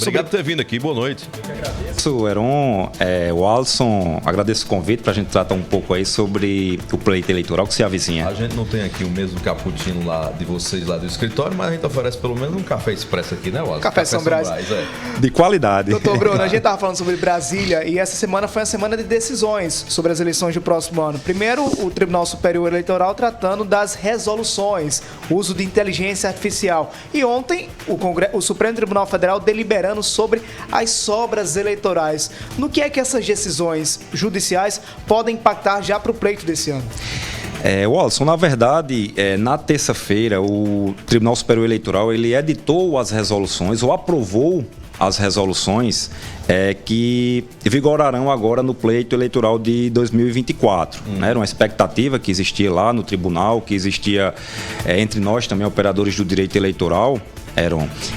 Obrigado por ter vindo aqui, boa noite. Sou Heron, o Alisson, agradeço o convite para a gente tratar um pouco aí sobre o pleito eleitoral que se avizinha. A gente não tem aqui o mesmo cappuccino lá de vocês lá do escritório, mas a gente oferece pelo menos um café expresso aqui, né, Alisson? Café São Brás. De qualidade. Doutor Bruno, a gente estava falando sobre Brasília e essa semana foi a semana de decisões sobre as eleições do próximo ano. Primeiro, o Tribunal Superior Eleitoral tratando das resoluções, uso de inteligência artificial. E ontem, o Supremo Tribunal Federal deliberando sobre as sobras eleitorais. No que é que essas decisões judiciais podem impactar já para o pleito desse ano? Alisson, na verdade, na terça-feira, o Tribunal Superior Eleitoral ele editou as resoluções ou aprovou as resoluções que vigorarão agora no pleito eleitoral de 2024. Né? Era uma expectativa que existia lá no tribunal, que existia entre nós também, operadores do direito eleitoral,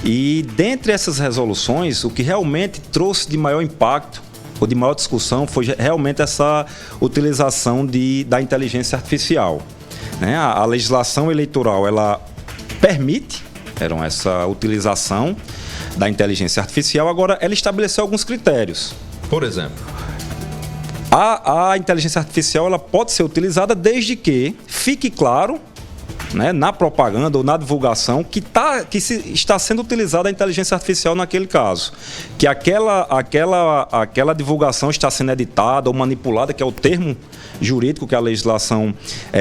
E dentre essas resoluções, o que realmente trouxe de maior impacto ou de maior discussão foi realmente essa utilização da inteligência artificial. Né? A legislação eleitoral, ela permite essa utilização da inteligência artificial, agora ela estabeleceu alguns critérios. Por exemplo? A inteligência artificial ela pode ser utilizada desde que fique claro, né, na propaganda ou na divulgação que está sendo utilizada a inteligência artificial naquele caso. Que aquela divulgação está sendo editada ou manipulada, que é o termo jurídico que a legislação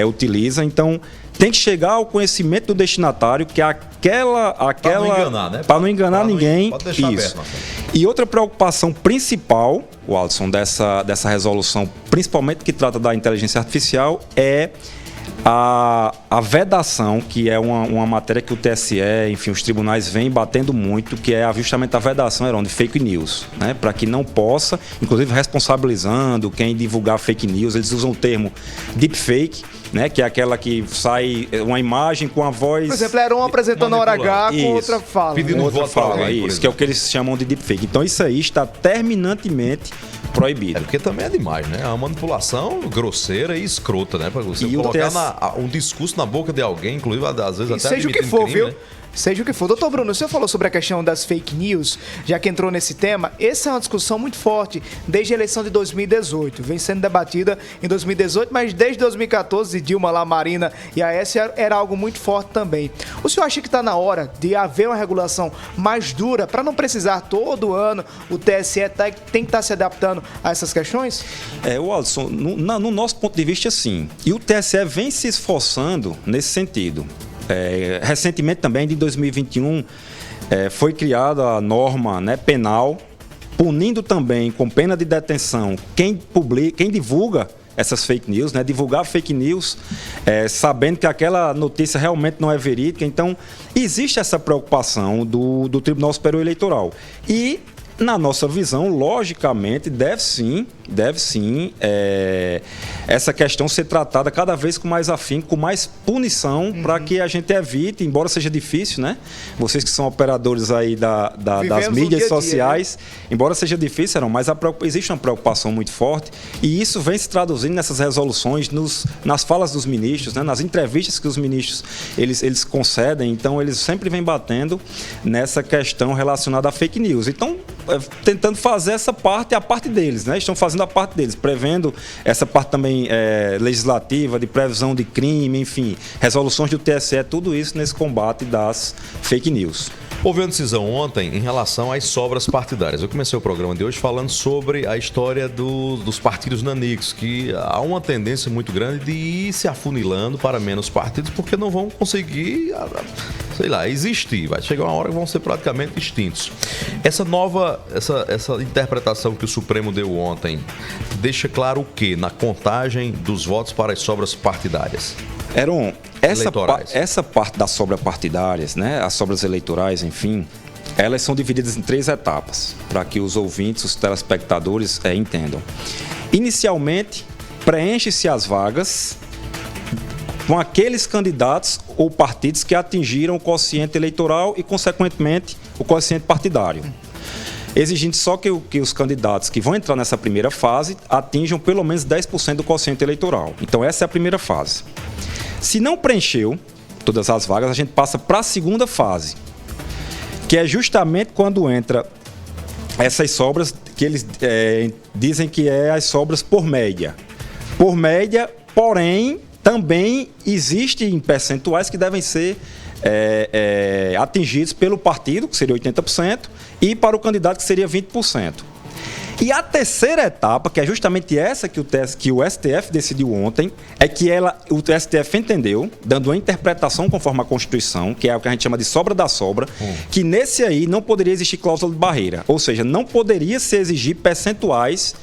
utiliza. Então, tem que chegar ao conhecimento do destinatário que para não enganar, né? Para não enganar ninguém. Pode deixar isso. Aberto, E outra preocupação principal, Alisson, dessa resolução, principalmente que trata da inteligência artificial, é a vedação, que é uma matéria que o TSE, enfim, os tribunais vêm batendo muito, que é justamente a vedação, de fake news, né? Para que não possa, inclusive responsabilizando quem divulgar fake news, eles usam o termo deepfake, né? Que é aquela que sai uma imagem com a voz... Por exemplo, era um apresentando a hora H com outra fala. Pedindo outra voto para fala, alguém, isso, que é o que eles chamam de deepfake. Então isso aí está terminantemente proibido. Porque também é demais, né? É uma manipulação grosseira e escrota, né? Para você colocar um discurso na boca de alguém, inclusive às vezes até seja o que for, crime, viu? Né? Seja o que for. Doutor Bruno, o senhor falou sobre a questão das fake news, já que entrou nesse tema. Essa é uma discussão muito forte desde a eleição de 2018. Vem sendo debatida em 2018, mas desde 2014, Dilma lá, Marina e Aécio, era algo muito forte também. O senhor acha que está na hora de haver uma regulação mais dura para não precisar todo ano o TSE tem que estar se adaptando a essas questões? Alisson, no nosso ponto de vista, sim. E o TSE vem se esforçando nesse sentido. Recentemente também, de 2021, foi criada a norma, né, penal, punindo também com pena de detenção quem divulga essas fake news, né, divulgar fake news, sabendo que aquela notícia realmente não é verídica. Então, existe essa preocupação do Tribunal Superior Eleitoral. E, na nossa visão, logicamente, deve sim essa questão ser tratada cada vez com mais afinco, com mais punição, para que a gente evite, embora seja difícil, né? Vocês que são operadores aí das mídias sociais, embora seja difícil, mas existe uma preocupação muito forte e isso vem se traduzindo nessas resoluções, nas falas dos ministros, né? Nas entrevistas que os ministros eles concedem. Então, eles sempre vêm batendo nessa questão relacionada a fake news. Então, tentando fazer essa parte, a parte deles, né? Estão fazendo a parte deles, prevendo essa parte também legislativa, de previsão de crime, enfim, resoluções do TSE, tudo isso nesse combate das fake news. Houve uma decisão ontem em relação às sobras partidárias. Eu comecei o programa de hoje falando sobre a história dos partidos nanicos, que há uma tendência muito grande de ir se afunilando para menos partidos, porque não vão conseguir, existir. Vai chegar uma hora que vão ser praticamente extintos. Essa interpretação que o Supremo deu ontem deixa claro o quê? Na contagem dos votos para as sobras partidárias. Heron, essa parte das sobras partidárias, né, as sobras eleitorais, enfim, elas são divididas em 3 etapas, para que os ouvintes, os telespectadores entendam. Inicialmente, preenche-se as vagas com aqueles candidatos ou partidos que atingiram o quociente eleitoral e, consequentemente, o quociente partidário. Exigindo só que os candidatos que vão entrar nessa primeira fase atinjam pelo menos 10% do quociente eleitoral. Então, essa é a primeira fase. Se não preencheu todas as vagas, a gente passa para a segunda fase, que é justamente quando entra essas sobras que eles dizem que é as sobras por média. Por média, porém, também existem percentuais que devem ser atingidos pelo partido, que seria 80%, e para o candidato, que seria 20%. E a terceira etapa, que é justamente essa que o STF decidiu ontem, é que o STF entendeu, dando uma interpretação conforme a Constituição, que é o que a gente chama de sobra da sobra, que nesse aí não poderia existir cláusula de barreira, ou seja, não poderia se exigir percentuais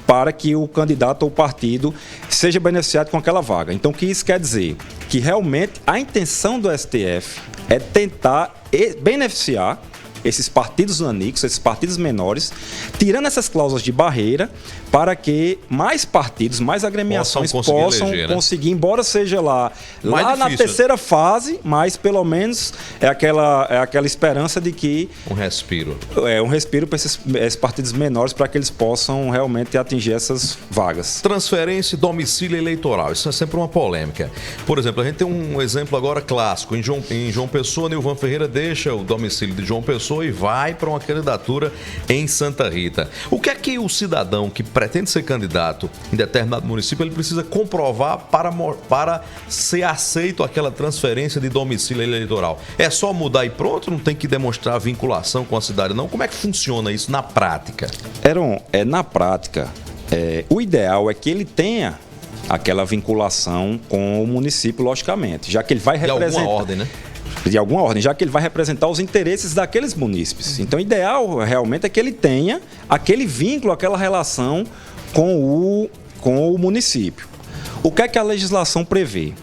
para que o candidato ou partido seja beneficiado com aquela vaga. Então, o que isso quer dizer? Que realmente a intenção do STF é tentar beneficiar esses partidos nanicos, esses partidos menores, tirando essas cláusulas de barreira para que mais partidos, mais agremiações possam conseguir, embora seja lá na terceira fase, mas pelo menos é aquela esperança de que... Um respiro. Um respiro para esses partidos menores, para que eles possam realmente atingir essas vagas. Transferência e domicílio eleitoral, isso é sempre uma polêmica. Por exemplo, a gente tem um exemplo agora clássico. Em João Pessoa, Nilvan Ferreira deixa o domicílio de João Pessoa e vai para uma candidatura em Santa Rita. O que é que o cidadão que pretende ser candidato em determinado município, ele precisa comprovar para ser aceito aquela transferência de domicílio eleitoral? É só mudar e pronto? Não tem que demonstrar vinculação com a cidade, não? Como é que funciona isso na prática? Heron, na prática, o ideal é que ele tenha aquela vinculação com o município, logicamente, já que ele vai representar... De alguma ordem, né? De alguma ordem, já que ele vai representar os interesses daqueles munícipes. Então, o ideal realmente é que ele tenha aquele vínculo, aquela relação com o município. O que é que a legislação prevê?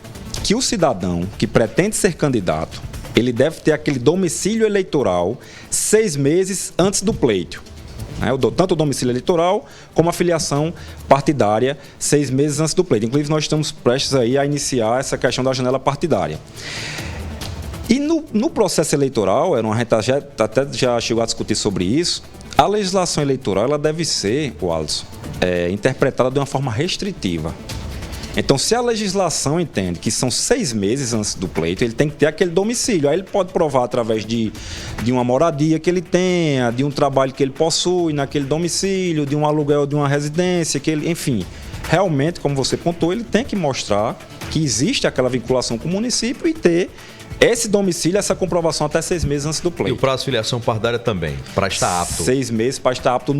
Que o cidadão que pretende ser candidato, ele deve ter aquele domicílio eleitoral 6 meses antes do pleito. Tanto o domicílio eleitoral como a filiação partidária 6 meses antes do pleito. Inclusive, nós estamos prestes aí a iniciar essa questão da janela partidária. E no processo eleitoral, a gente até já chegou a discutir sobre isso, a legislação eleitoral ela deve ser, Alisson, interpretada de uma forma restritiva. Então, se a legislação entende que são 6 meses antes do pleito, ele tem que ter aquele domicílio. Aí ele pode provar através de uma moradia que ele tenha, de um trabalho que ele possui naquele domicílio, de um aluguel de uma residência, enfim. Realmente, como você pontuou, ele tem que mostrar que existe aquela vinculação com o município e ter esse domicílio, essa comprovação até 6 meses antes do pleito. E o prazo de filiação partidária também, para estar apto? 6 meses para estar apto.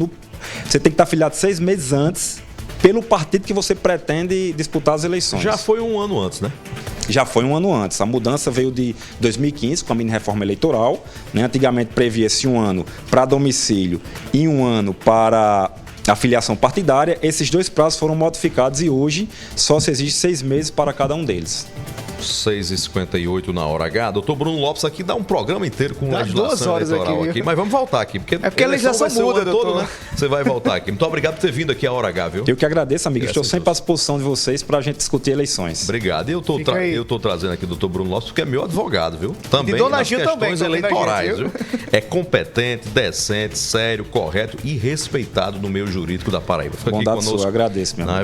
Você tem que estar filiado 6 meses antes pelo partido que você pretende disputar as eleições. Já foi um ano antes, né? Já foi um ano antes. A mudança veio de 2015 com a mini-reforma eleitoral. Antigamente previa-se 1 ano para domicílio e 1 ano para a filiação partidária. Esses 2 prazos foram modificados e hoje só se exige 6 meses para cada um deles. 6h58 na hora H. Doutor Bruno Lopes aqui dá um programa inteiro com legislação eleitoral aqui. Mas vamos voltar aqui. Porque a legislação muda, doutor. Todo, né? Você vai voltar aqui. Muito obrigado por ter vindo aqui à hora H, viu? Eu que agradeço, amigo. Estou sempre à disposição de vocês para a gente discutir eleições. Obrigado. E eu estou trazendo aqui o doutor Bruno Lopes, porque é meu advogado, viu? Também nas questões eleitorais, viu? É competente, decente, sério, correto e respeitado no meio jurídico da Paraíba. Fica aqui conosco. Eu agradeço, meu amigo.